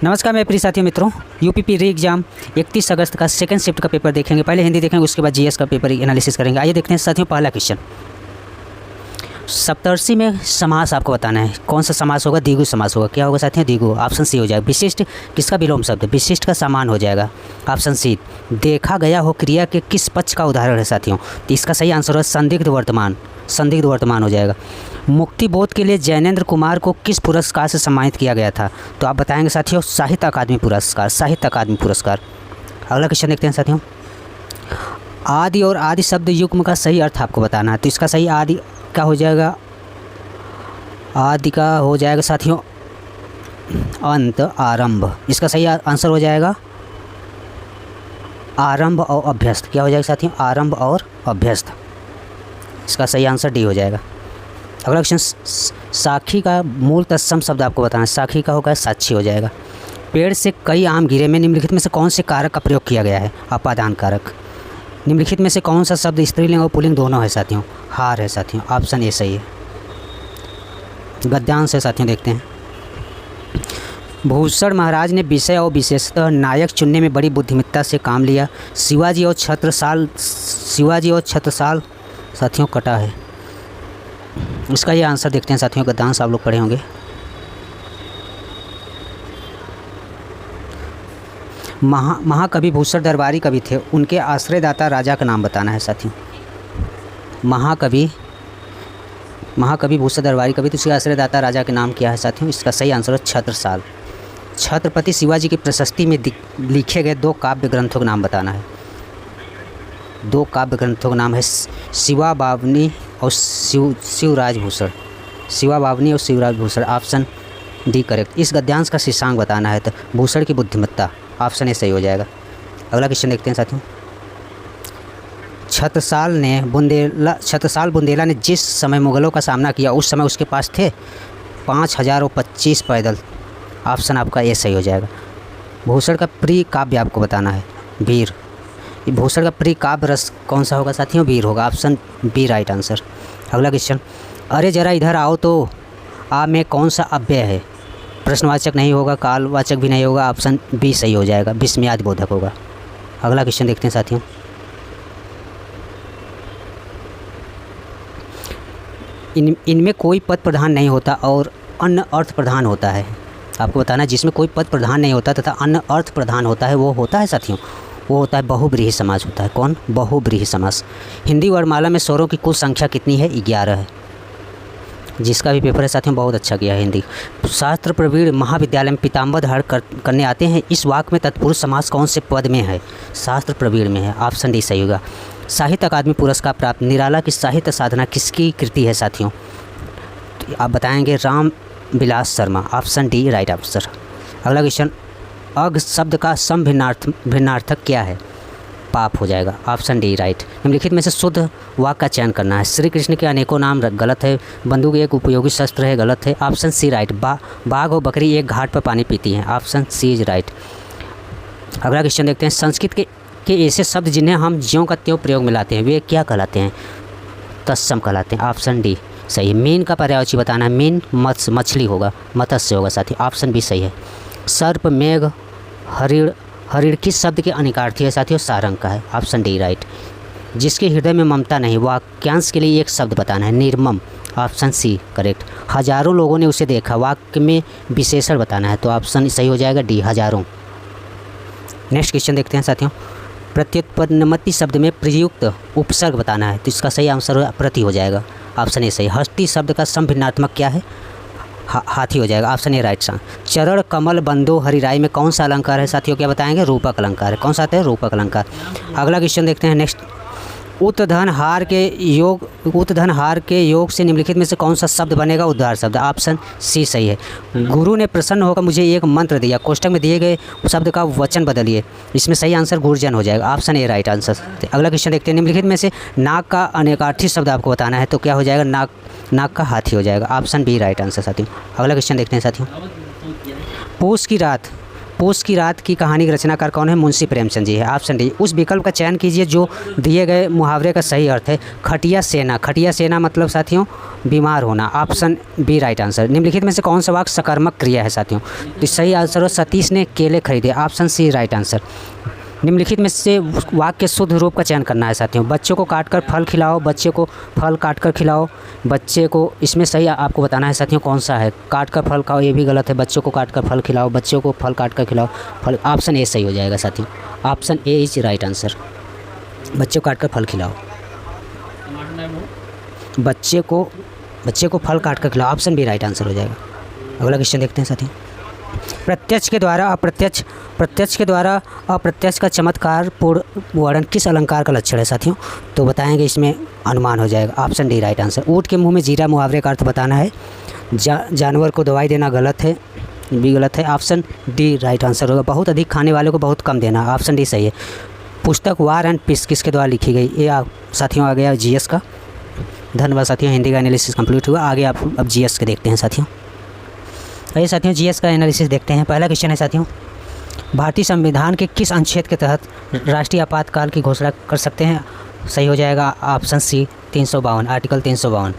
नमस्कार मेरे प्रिय साथियों मित्रों, यूपीपी री एग्जाम 31 अगस्त का सेकंड शिफ्ट का पेपर देखेंगे। पहले हिंदी देखेंगे, उसके बाद जीएस का पेपर एनालिसिस करेंगे। आइए देखते हैं साथियों पहला क्वेश्चन। सप्तर्षि में समास आपको बताना है। कौन सा समास होगा? द्विगु समास होगा। क्या होगा साथियों? द्विगु। ऑप्शन सी हो जाएगा। विशिष्ट किसका विलोम शब्द? विशिष्ट का समान हो जाएगा। Option C. देखा गया हो क्रिया के किस पक्ष का उदाहरण है साथियों? तो इसका सही आंसर है संदिग्ध वर्तमान। संदिग्ध वर्तमान हो जाएगा। मुक्ति बोध के लिए जैनेंद्र कुमार को किस पुरस्कार से सम्मानित किया गया था? तो आप बताएंगे साथियों साहित्य अकादमी पुरस्कार। साहित्य अकादमी पुरस्कार। अगला क्वेश्चन देखते हैं साथियों। आदि और आदि शब्द युग्म का सही अर्थ आपको बताना है। तो इसका सही आदि का हो जाएगा, आदि का हो जाएगा साथियों अंत, आरंभ। इसका सही आंसर हो जाएगा आरंभ और अभ्यस्त। क्या हो जाएगा साथियों? आरंभ और अभ्यस्त। इसका सही आंसर डी हो जाएगा। अगला क्वेश्चन, साखी का मूल तत्सम शब्द आपको बताना है। साखी का होगा साक्षी हो जाएगा। पेड़ से कई आम गिरे में निम्नलिखित में से कौन से कारक का प्रयोग किया गया है? अपादान कारक। निम्नलिखित में से कौन सा शब्द स्त्रीलिंग और पुल्लिंग दोनों है साथियों? हार है साथियों। ऑप्शन ए सही है। गद्यांश है साथियों, देखते हैं। भूषण महाराज ने विषय और विशेषतः नायक चुनने में बड़ी बुद्धिमत्ता से काम लिया। शिवाजी और छत्रसाल साथियों कटा है। इसका ये आंसर देखते हैं साथियों। गद्यांश आप लोग पढ़े होंगे। महाकवि भूषण दरबारी कवि थे। उनके आश्रयदाता राजा का नाम बताना है साथियों। महाकवि भूषण दरबारी कवि, तो उसके आश्रयदाता राजा के नाम क्या है साथियों? इसका सही आंसर है छत्रसाल। छत्रपति शिवाजी की प्रशस्ति में लिखे गए दो काव्य ग्रंथों का नाम बताना है। दो काव्य ग्रंथों का नाम है शिवा बावनी और शिवराज भूषण। शिवा बावनी और Shivraj Bhushan. Option D correct. इस गद्यांश का शीर्षांक बताना है तो भूषण की बुद्धिमत्ता। ऑप्शन ए सही हो जाएगा। अगला क्वेश्चन देखते हैं साथियों। छत्रसाल बुंदेला ने जिस समय मुगलों का सामना किया उस समय उसके पास थे 5025 पैदल। ऑप्शन आपका ए सही हो जाएगा। भूषण का प्रिय काव्य आपको बताना है वीर। भूषण का प्रिय काव्य रस कौन सा होगा साथियों? वीर होगा। Option B right answer. अगला क्वेश्चन, अरे जरा इधर आओ तो आ में कौन सा अव्यय है? प्रश्नवाचक नहीं होगा, कालवाचक भी नहीं होगा। ऑप्शन बी सही हो जाएगा। विस्मयादि बोधक होगा। अगला क्वेश्चन देखते हैं साथियों। इनमें कोई पद प्रधान नहीं होता और अन्य अर्थ प्रधान होता है। आपको बताना है जिसमें कोई पद प्रधान नहीं होता तथा अन्य अर्थ प्रधान होता है, वो होता है साथियों, वो होता है बहुब्रीहि समास होता है। कौन? बहुब्रीहि समास। हिंदी वर्णमाला में स्वरों की कुल संख्या कितनी है? 11 है। जिसका भी पेपर है साथियों बहुत अच्छा किया है हिंदी। शास्त्र प्रवीण महाविद्यालय में पीताम्बर धारण करने आते हैं। इस वाक्य में तत्पुरुष समास कौन से पद में है? शास्त्र प्रवीण में है। ऑप्शन डी सही होगा। साहित्य अकादमी पुरस्कार प्राप्त निराला की साहित्य साधना किसकी कृति है साथियों? तो आप बताएंगे Ram Vilas Sharma. Option D right answer. अगला क्वेश्चन, अघ शब्द का भिन्नार्थक क्या है? पाप हो जाएगा। Option D right. निम्नलिखित में से शुद्ध वाक्य का चयन करना है। श्री कृष्ण के अनेकों नाम गलत है। बंदूक एक उपयोगी शस्त्र है, गलत है। Option C right. बाघ और बकरी एक घाट पर पानी पीती हैं। Option C is right. अगला क्वेश्चन देखते हैं। संस्कृत के ऐसे शब्द जिन्हें हम ज्यों का त्यों प्रयोग में लाते हैं वे क्या कहलाते हैं? तत्सम कहलाते हैं। ऑप्शन डी सही है। मीन का पर्यायवाची बताना है। मीन मछली होगा, मत्स्य होगा साथी। ऑप्शन बी सही है। सर्प, मेघ, हरिण किस शब्द के अनिकार्थी है साथियों? सारंग का है। Option D right. जिसके हृदय में ममता नहीं, वाक्यांश के लिए एक शब्द बताना है। निर्मम। Option C correct. हजारों लोगों ने उसे देखा, वाक्य में विशेषण बताना है। तो ऑप्शन सही हो जाएगा डी हजारों। नेक्स्ट क्वेश्चन देखते हैं साथियों। प्रत्युत्पन्नमति शब्द में प्रयुक्त उपसर्ग बताना है। तो इसका सही आंसर प्रति हो जाएगा। ऑप्शन ए सही। हस्ती शब्द का समभिन्नात्मक क्या है? हाथी हो जाएगा। ऑप्शन ए राइट सा। चरण, कमल, बंदो, हरिराई में कौन सा अलंकार है साथियों? क्या बताएंगे? रूपक अलंकार है। कौन सा आता है? रूपक अलंकार। अगला क्वेश्चन देखते हैं नेक्स्ट। उत्तधनहार के योग से निम्नलिखित में से कौन सा शब्द बनेगा? उद्धार शब्द। ऑप्शन सी सही है। गुरु ने प्रसन्न होकर मुझे एक मंत्र दिया। कोष्टक में दिए गए शब्द का वचन बदलिए। इसमें सही आंसर गुरजन हो जाएगा। Option A right answer. अगला क्वेश्चन देखते हैं। निम्नलिखित में से नाक का अनेकार्थी शब्द आपको बताना है। तो क्या हो जाएगा? नाक का हाथी हो जाएगा। ऑप्शन बी राइट आंसर साथियों। अगला क्वेश्चन देखते हैं साथियों। पूस की रात की कहानी के रचनाकार कौन है? मुंशी प्रेमचंद जी है। Option D. उस विकल्प का चयन कीजिए जो दिए गए मुहावरे का सही अर्थ है। खटिया सेना, खटिया सेना मतलब साथियों बीमार होना। Option B right answer. निम्नलिखित में से कौन सा वाक्य सकर्मक क्रिया है साथियों? तो सही आंसर हो सतीश ने केले खरीदे। Option C right answer. निम्नलिखित में से वाक्य के शुद्ध रूप का चयन करना है साथियों। बच्चों को काटकर फल खिलाओ, बच्चे को फल काटकर खिलाओ, बच्चे को, इसमें सही आपको बताना है साथियों कौन सा है। काटकर फल खाओ ये भी गलत है, बच्चों को काटकर फल खिलाओ, बच्चों को फल काटकर खिलाओ फल। ऑप्शन ए सही हो जाएगा साथियों। Option A is right answer. बच्चे को काटकर फल खिलाओ, बच्चे को फल काटकर खिलाओ। ऑप्शन बी राइट आंसर हो जाएगा। अगला क्वेश्चन देखते हैं साथियों। प्रत्यक्ष के द्वारा अप्रत्यक्ष का चमत्कार पूर्ण वर्णन किस अलंकार का लक्षण है साथियों? तो बताएंगे इसमें अनुमान हो जाएगा। Option D right answer. ऊँट के मुंह में जीरा मुहावरे का अर्थ बताना है। जानवर को दवाई देना गलत है, भी गलत है। ऑप्शन डी राइट आंसर होगा। बहुत अधिक खाने वाले को बहुत कम देना। ऑप्शन डी सही है। पुस्तक वार एंड पीस किसके द्वारा लिखी गई? ये साथियों आ गया जीएस का। धन्यवाद साथियों, हिंदी का एनालिसिस कंप्लीट हुआ। आगे आप अब जीएस के देखते हैं साथियों। आइए साथियों जीएस का एनालिसिस देखते हैं। पहला क्वेश्चन है साथियों, भारतीय संविधान के किस अनुच्छेद के तहत राष्ट्रीय आपातकाल की घोषणा कर सकते हैं? सही हो जाएगा ऑप्शन सी 352, आर्टिकल 352।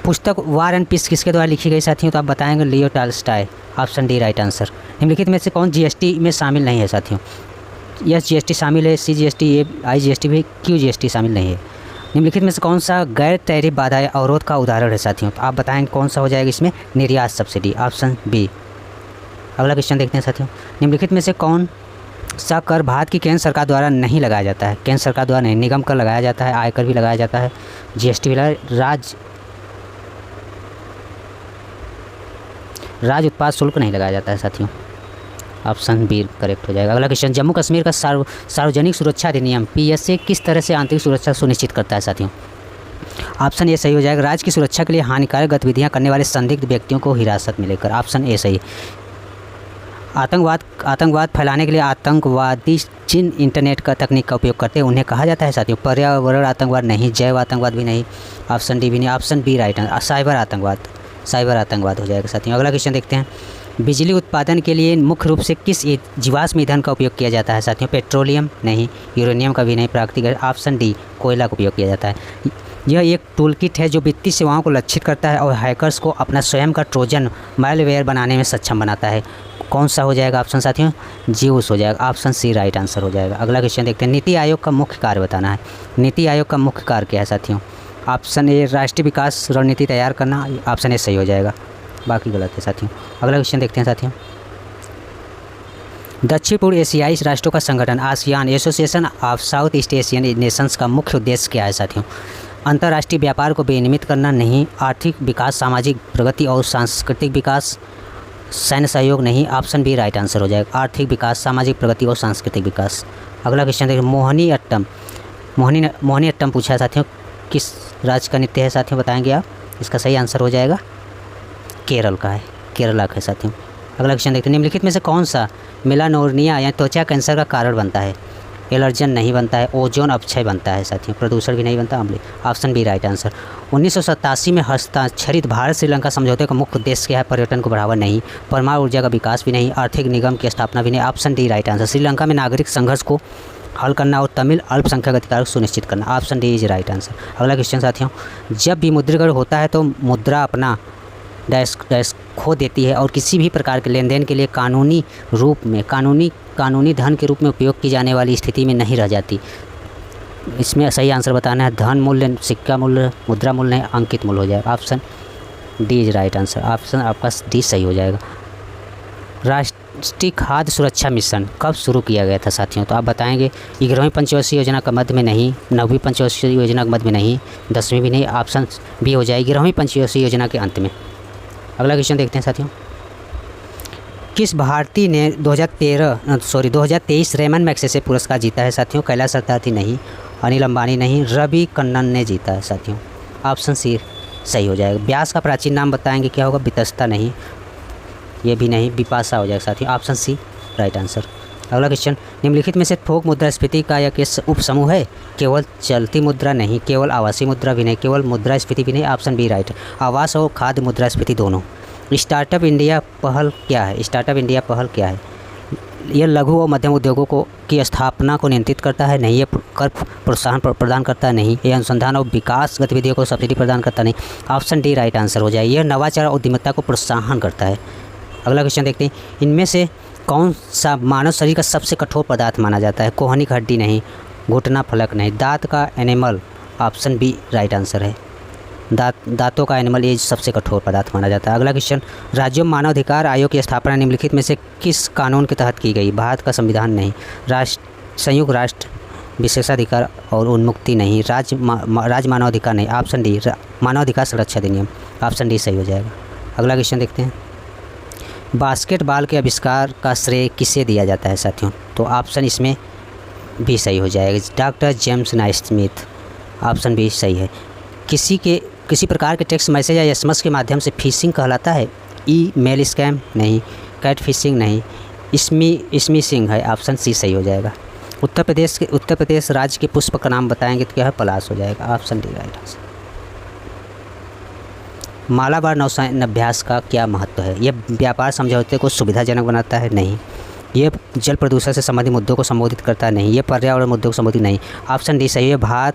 पुस्तक वार एंड पीस किसके द्वारा लिखी गई साथियों? तो आप बताएंगे Leo Tolstoy. Option D right answer. निम्नलिखित में से कौन जीएसटी में शामिल नहीं है साथियों? यस जीएसटी शामिल है, C GST, A I GST भी, क्यू जीएसटी शामिल नहीं है। निम्नलिखित में से कौन सा गैर टैरिफ बाधा या अवरोध का उदाहरण है साथियों? तो आप बताएंगे कौन सा हो जाएगा इसमें? निर्यात सब्सिडी। Option B. अगला क्वेश्चन देखते हैं साथियों। निम्नलिखित में से कौन सा कर भारत की केंद्र सरकार द्वारा नहीं लगाया जाता है? केंद्र सरकार द्वारा नहीं, निगम कर लगाया जाता है, आयकर भी लगाया जाता है, जीएसटी भी राज्य उत्पाद शुल्क नहीं लगाया जाता है साथियों। ऑप्शन बी करेक्ट हो जाएगा। अगला क्वेश्चन, जम्मू कश्मीर का सार्वजनिक सुरक्षा अधिनियम पीएसए किस तरह से आंतरिक सुरक्षा सुनिश्चित करता है साथियों? ऑप्शन ए सही हो जाएगा। राज्य की सुरक्षा के लिए हानिकारक गतिविधियां करने वाले संदिग्ध व्यक्तियों को हिरासत में लेकर। ऑप्शन ए सही। आतंकवाद फैलाने के लिए आतंकवादी जिन इंटरनेट का तकनीक का उपयोग करते हैं उन्हें कहा जाता है साथियों? पर्यावरण आतंकवाद नहीं, जैव आतंकवाद भी नहीं, ऑप्शन डी भी नहीं, option B right answer. Cyber आतंकवाद हो जाएगा साथियों। अगला क्वेश्चन देखते हैं। बिजली उत्पादन के लिए मुख्य रूप से किस जीवाश्म ईंधन का उपयोग किया जाता है साथियों? पेट्रोलियम नहीं, यूरेनियम का भी नहीं, प्राकृतिक गैस। ऑप्शन डी कोयला का उपयोग किया जाता है। यह एक टूलकिट है जो वित्तीय सेवाओं को लक्षित करता है और हैकर्स को अपना स्वयं का ट्रोजन मालवेयर बनाने में सक्षम बनाता है। कौन सा हो जाएगा ऑप्शन साथियों? जीउस हो जाएगा। ऑप्शन सी राइट आंसर हो जाएगा। अगला क्वेश्चन देखते हैं। नीति आयोग का मुख्य कार्य बताना है। नीति आयोग का मुख्य कार्य क्या है साथियों? ऑप्शन ए राष्ट्रीय विकास रणनीति तैयार करना। ऑप्शन ए सही हो जाएगा, बाकी गलत है साथियों। अगला क्वेश्चन देखते हैं साथियों। दक्षिण पूर्व एशियाई राष्ट्रों का संगठन ASEAN, association of south east Asian Nations का मुख्य उद्देश्य क्या है साथियों? अंतर्राष्ट्रीय व्यापार को विनियमित करना नहीं, आर्थिक विकास, सामाजिक प्रगति और सांस्कृतिक विकास, सैन्य सहयोग नहीं। ऑप्शन बी राइट आंसर हो जाएगा। आर्थिक विकास, सामाजिक प्रगति और सांस्कृतिक विकास। अगला क्वेश्चन देखिए। मोहिनी अट्टम पूछा है साथियों, किस राज्य का नृत्य है साथियों? बताएंगे आप। इसका सही आंसर हो जाएगा केरल का है, केरला का है साथियों। अगला क्वेश्चन देखते हैं। निम्नलिखित में से कौन सा मेलानोर्निया या त्वचा कैंसर का कारण बनता है? एलर्जन नहीं बनता है, ओजोन अपक्षय बनता है साथियों, प्रदूषण भी नहीं बनता, अम्लीय। Option B right answer. 1987 में हस्ताक्षरित भारत श्रीलंका समझौते का मुख्य उद्देश्य क्या है? पर्यटन को बढ़ावा नहीं, परमाणु ऊर्जा का विकास भी नहीं, आर्थिक निगम की स्थापना भी नहीं। Option D right answer. Sri Lanka में नागरिक संघर्ष को हल करना और तमिल अल्पसंख्यक अधिकार को सुनिश्चित करना। Option D is right answer. अगला क्वेश्चन साथियों। जब विमुद्रीकरण होता है तो मुद्रा अपना डैश खो देती है और किसी भी प्रकार के लेन देन के लिए कानूनी रूप में कानूनी धन के रूप में उपयोग की जाने वाली स्थिति में नहीं रह जाती। इसमें सही आंसर बताना है। धन मूल्य, सिक्का मूल्य, मुद्रा मूल्य नहीं, अंकित मूल्य हो जाएगा। Option D is right answer. Option आपका डी सही हो जाएगा। राष्ट्रीय खाद्य सुरक्षा मिशन कब शुरू किया गया था साथियों? तो आप बताएंगे 11वीं पंचवर्षीय योजना का मध्य में नहीं, 9वीं पंचवर्षीय योजना के मध्य में नहीं, 10वीं भी नहीं। ऑप्शन बी हो जाएगी 11वीं पंचवर्षीय योजना के अंत में। अगला क्वेश्चन देखते हैं साथियों। किस भारतीय ने 2023 रेमन मैग्सेसे पुरस्कार जीता है साथियों? कैलाश सत्यार्थी नहीं, अनिल अंबानी नहीं, रवि कन्नन ने जीता है साथियों। ऑप्शन सी सही हो जाएगा। व्यास का प्राचीन नाम बताएंगे क्या होगा? वितस्ता नहीं, ये भी नहीं, बिपाशा हो जाएगा साथियों। Option C right answer. अगला क्वेश्चन। निम्नलिखित में से थोक मुद्रास्फीति का यह किस उप समूह है? केवल चलती मुद्रा नहीं, केवल आवासीय मुद्रा भी नहीं, केवल मुद्रास्फीति भी नहीं। Option B right. आवास और खाद्य मुद्रास्फीति दोनों। स्टार्टअप इंडिया पहल क्या है? स्टार्टअप इंडिया पहल क्या है? यह लघु और मध्यम उद्योगों को की स्थापना को नियंत्रित करता है, नहीं। ये कर प्रोत्साहन प्रदान करता है, नहीं। ये अनुसंधान और विकास गतिविधियों को सब्सिडी प्रदान करता नहीं। ऑप्शन डी राइट आंसर हो जाए। यह नवाचार और उद्यमिता को प्रोत्साहन करता है। अगला क्वेश्चन देखते हैं, इनमें से कौन सा मानव शरीर का सबसे कठोर पदार्थ माना जाता है? कोहनी हड्डी नहीं, घुटना फलक नहीं, दांत का animal. Option B right answer है। दांतों का एनिमल ये सबसे कठोर पदार्थ माना जाता है। अगला क्वेश्चन, राज्यों में मानवाधिकार आयोग की स्थापना निम्नलिखित में से किस कानून के तहत की गई? भारत का संविधान नहीं, संयुक्त राष्ट्र विशेषाधिकार और उन्मुक्ति नहीं, राज्य मानवाधिकार नहीं। ऑप्शन डी मानवाधिकार संरक्षण अधिनियम। ऑप्शन डी सही हो जाएगा। अगला क्वेश्चन देखते हैं, बास्केटबॉल के आविष्कार का श्रेय किसे दिया जाता है साथियों? तो ऑप्शन इसमें भी सही हो जाएगा, doctor James Naismith. Option B सही है। किसी प्रकार के टेक्स्ट मैसेज या एसएमएस के माध्यम से फिशिंग कहलाता है? ईमेल स्कैम नहीं, कैट फिशिंग नहीं, स्मिशिंग है। ऑप्शन सी सही हो जाएगा। उत्तर प्रदेश राज्य के पुष्प का नाम बताएंगे तो क्या है? पलाश हो जाएगा। Option D right answer. Malabar नौसैन्य अभ्यास का क्या महत्व है? यह व्यापार समझौते को सुविधाजनक बनाता है? नहीं। ये जल प्रदूषण से संबंधित मुद्दों को संबोधित करता है? नहीं। ये पर्यावरण मुद्दों को संबोधित नहीं। ऑप्शन डी सही है। भारत,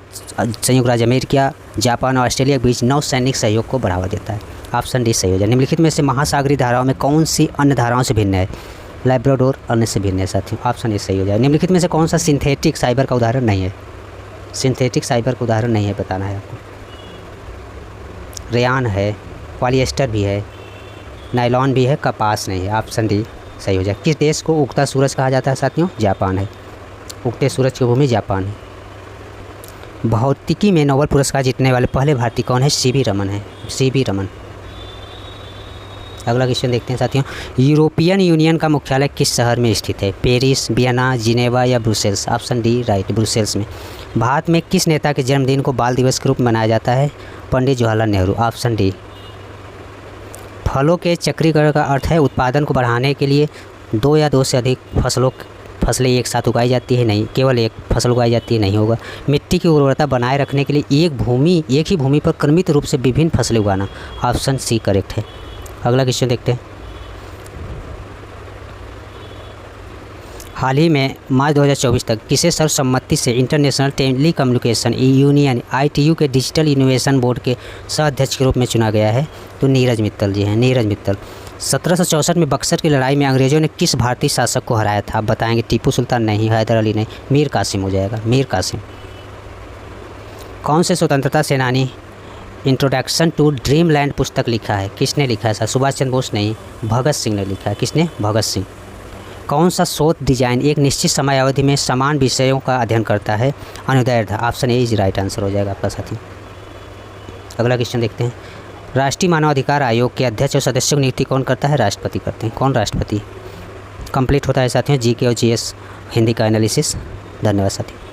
संयुक्त राज्य अमेरिका, जापान और ऑस्ट्रेलिया के बीच नौसैनिक सहयोग को बढ़ावा देता है। ऑप्शन डी सही हो जाए। निम्नलिखित में से महासागरीय धाराओं में कौन सी अन्य धाराओं से भिन्न है? लैब्राडोर अन्य से भिन्न है साथियों। ऑप्शन ए सही हो जाए। निम्नलिखित में से कौन सा सिंथेटिक साइबर का उदाहरण नहीं है? सिंथेटिक साइबर का उदाहरण नहीं है, बताना है आपको। रेयान है, पॉलिएस्टर भी है, नायलॉन भी है, कपास नहीं है। ऑप्शन डी सही हो जाए। किस देश को उगता सूरज कहा जाता है साथियों? जापान है। उगते सूरज की भूमि जापान है। भौतिकी में नोबेल पुरस्कार जीतने वाले पहले भारतीय कौन है? सीवी रमन है। सीवी रमन। अगला क्वेश्चन देखते हैं साथियों, यूरोपियन यूनियन का मुख्यालय किस शहर में स्थित है? पेरिस, वियना, जिनेवा या Brussels? Option D right, Brussels में। भारत में किस नेता के जन्मदिन को बाल दिवस के रूप में मनाया जाता है? पंडित जवाहरलाल नेहरू। Option D. फलों के चक्रीकरण का अर्थ है उत्पादन को बढ़ाने के लिए दो या दो से अधिक फसलें एक साथ उगाई जाती है? नहीं, केवल एक फसल उगाई जाती है? नहीं होगा। मिट्टी की उर्वरता बनाए रखने के लिए एक ही भूमि पर क्रमित रूप से विभिन्न फसलें उगाना? ऑप्शन सी करेक्ट है। अगला क्वेश्चन देखते हैं, हाल ही में मार्च 2024 तक किसे सर्वसम्मति से international telecommunication union ITU के डिजिटल इनोवेशन बोर्ड के सह अध्यक्ष के रूप में चुना गया है? तो नीरज मित्तल जी हैं। नीरज मित्तल। 1764 में बक्सर की लड़ाई में अंग्रेजों ने किस भारतीय शासक को हराया था? आप बताएंगे। टीपू सुल्तान नहीं, हैदर अली नहीं, मीर कासिम हो जाएगा। मीर कासिम। कौन से स्वतंत्रता सेनानी इंट्रोडक्शन टू ड्रीम लैंड पुस्तक लिखा है? किसने लिखा है सर? सुभाष चंद्र बोस नहीं, भगत सिंह ने लिखा है। किसने? भगत सिंह। कौन सा शोध डिजाइन एक निश्चित समय अवधि में समान विषयों का अध्ययन करता है? अनुदैर्घ्य था। Option A is right answer हो जाएगा आपका साथी। अगला क्वेश्चन देखते हैं, राष्ट्रीय मानवाधिकार आयोग के अध्यक्ष और सदस्यों की नियुक्ति कौन करता है? राष्ट्रपति करते हैं। कौन राष्ट्रपति? कंप्लीट होता है साथियों GK और GS हिंदी का एनालिसिस। धन्यवाद साथी।